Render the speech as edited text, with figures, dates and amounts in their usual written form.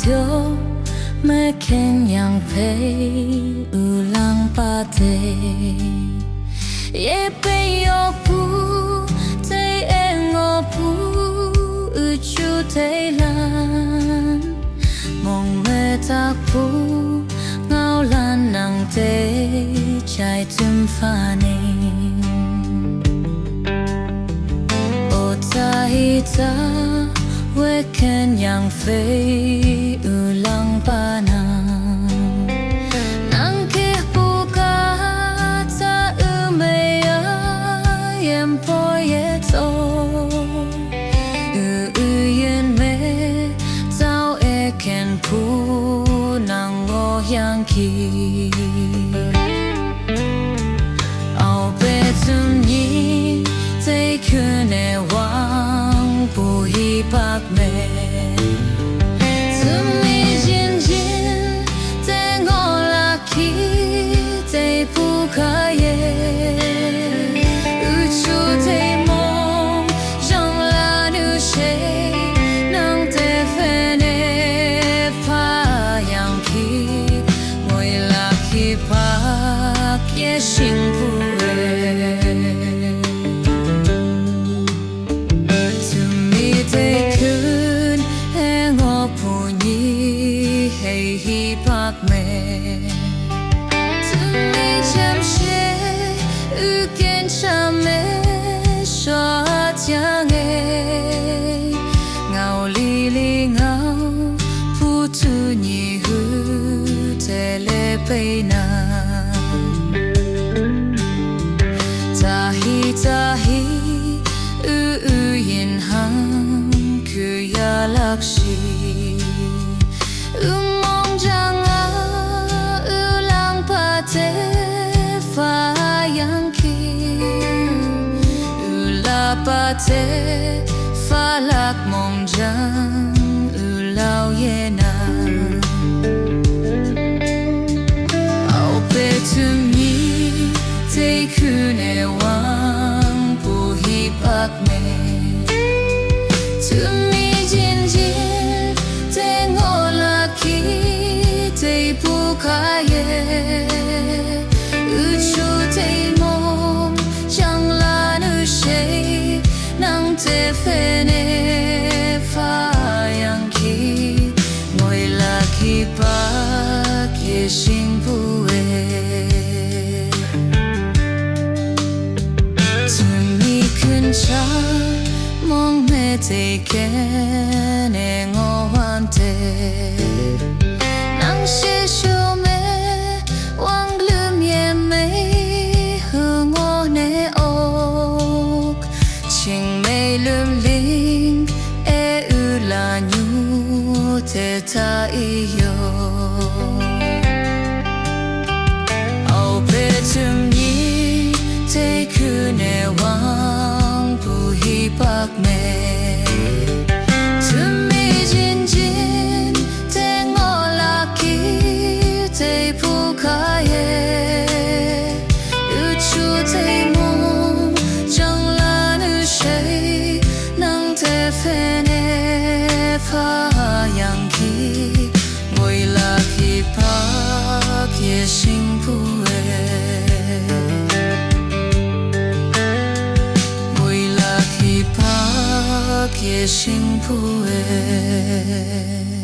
theo mẹ khen yang phê u lang pa te ye pe yo pu te e ngo pu u chu te lan mong mẹ ta pu ngao lan nang te chai tum pha ne o ta hi ta we khen yang phê u lang pa na nang ke pu ka ta u me ya yem po ye to u yen me zao e ken pu nang ngo yang ki ao be zum ni te kun e wang pu hi pak me zum mi jin jin te ngo la ki te pu ka ye u chu te mong jong la nu she nang te fe ne pa yang ki moi la ki pak ye shin pu hi pak me tu mi cham she u ken cham me sha tiang e ngao li li ngao pu tu ni hu te le pe na ta hi u yin hang ku ya lakshi Jang u lang pa te fa yang ki u la pa te fa lak mong jang u lao ye na au pe tu mi te ku ne wang pu hi pak me tu mi jin jin te ngo la ki te pu ka ye u chu te mong chang la nu she nang te fe ne fa yang ki ngoi la ki pa ke shin pu e tu mi kun cha mong me te ke ne ngo wan te she shu me wang glum ye me hung o ne ok ching me lum ling e u la nyu te ta i yo au pe tum ni te ku ne wang pu hi pak me yang ki ngoi la ki pa ke sing pu e ngoi la ki pa ke sing pu e